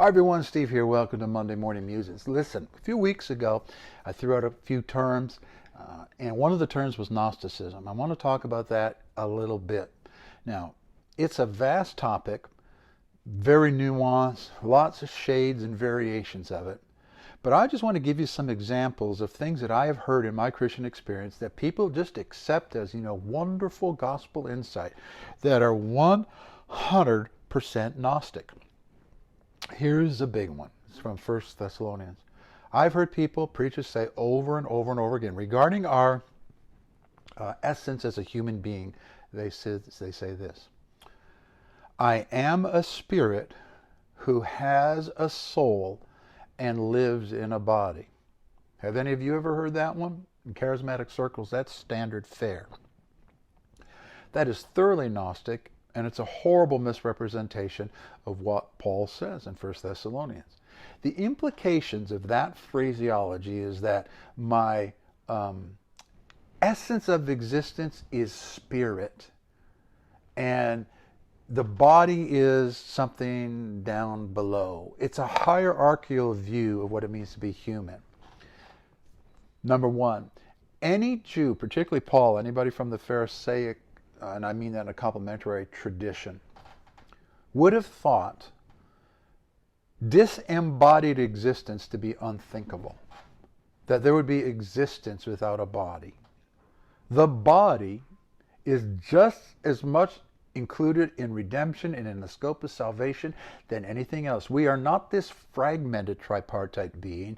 Hi everyone, Steve here. Welcome to Monday Morning Musings. Listen, a few weeks ago I threw out a few terms, and one of the terms was Gnosticism. I want to talk about that a little bit. Now, it's a vast topic, very nuanced, lots of shades and variations of it. But I just want to give you some examples of things that I have heard in my Christian experience that people just accept as, wonderful gospel insight that are 100% Gnostic. Here's a big one. It's from 1 Thessalonians. I've heard people, preachers say over and over and over again regarding our essence as a human being, they say this: I am a spirit who has a soul and lives in a body. Have any of you ever heard that one? In charismatic circles, that's standard fare. That is thoroughly Gnostic, and it's a horrible misrepresentation of what Paul says in 1 Thessalonians. The implications of that phraseology is that my essence of existence is spirit, and the body is something down below. It's a hierarchical view of what it means to be human. Number one, any Jew, particularly Paul, anybody from the Pharisaic, and I mean that in a complementary tradition, would have thought disembodied existence to be unthinkable, that there would be existence without a body. The body is just as much included in redemption and in the scope of salvation than anything else. We are not this fragmented tripartite being.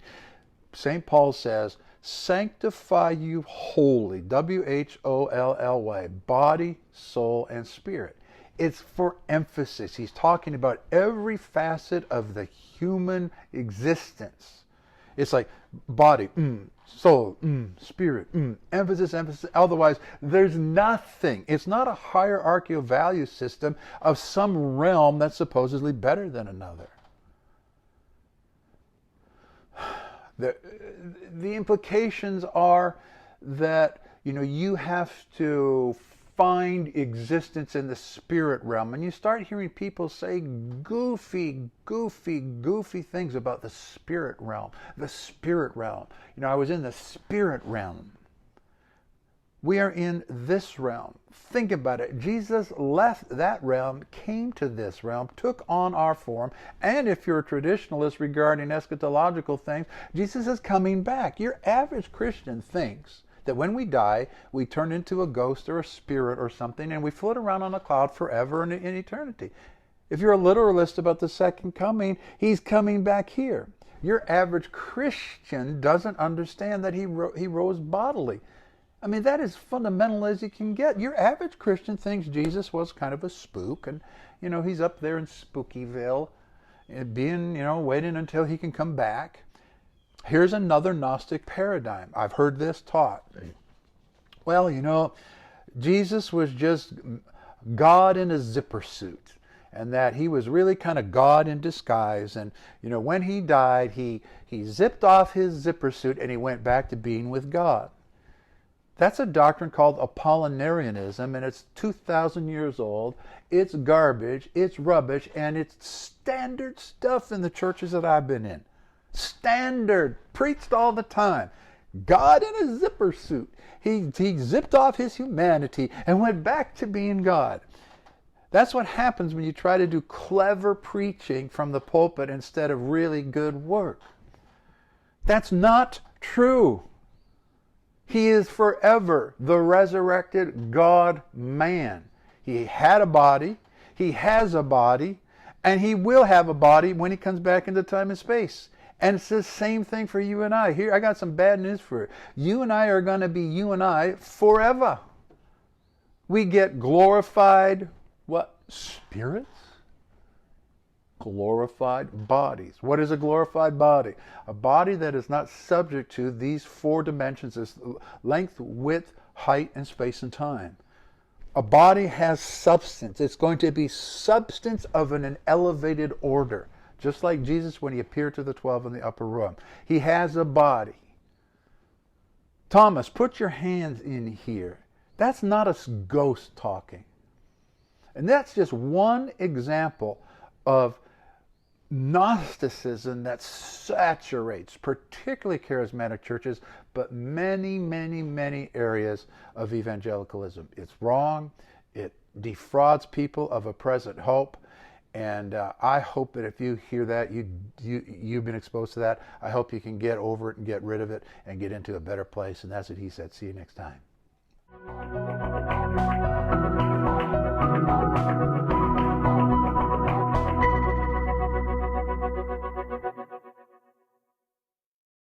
St. Paul says, sanctify you wholly, W-H-O-L-L-Y, body, soul, and spirit. It's for emphasis. He's talking about every facet of the human existence. It's like body, soul, spirit, emphasis. Otherwise, there's nothing. It's not a hierarchical value system of some realm that's supposedly better than another. The implications are that, you have to find existence in the spirit realm. And you start hearing people say goofy things about the spirit realm. The spirit realm. I was in the spirit realm. We are in this realm. Think about it. Jesus left that realm, came to this realm, took on our form, and if you're a traditionalist regarding eschatological things, Jesus is coming back. Your average Christian thinks that when we die, we turn into a ghost or a spirit or something, and we float around on a cloud forever and in eternity. If you're a literalist about the second coming, he's coming back here. Your average Christian doesn't understand that he rose bodily. I mean, that is fundamental as you can get. Your average Christian thinks Jesus was kind of a spook, and, he's up there in Spookyville, waiting until he can come back. Here's another Gnostic paradigm. I've heard this taught. Well, Jesus was just God in a zipper suit, and that he was really kind of God in disguise. And, when he died, he zipped off his zipper suit and he went back to being with God. That's a doctrine called Apollinarianism, and it's 2,000 years old. It's garbage, it's rubbish, and it's standard stuff in the churches that I've been in. Standard, preached all the time. God in a zipper suit. He zipped off his humanity and went back to being God. That's what happens when you try to do clever preaching from the pulpit instead of really good work. That's not true. He is forever the resurrected God-man. He had a body, he has a body, and he will have a body when he comes back into time and space. And it's the same thing for you and I. Here, I got some bad news for you. You and I are going to be you and I forever. We get glorified, spirits? Glorified bodies. What is a glorified body? A body that is not subject to these four dimensions: this length, width, height, and space and time. A body has substance. It's going to be substance of an elevated order. Just like Jesus when he appeared to the 12 in the upper room. He has a body. Thomas, put your hands in here. That's not a ghost talking. And that's just one example of Gnosticism that saturates particularly charismatic churches, but many, many, many areas of evangelicalism. It's wrong. It defrauds people of a present hope. And I hope that if you hear that, you've been exposed to that, I hope you can get over it and get rid of it and get into a better place. And that's what he said. See you next time.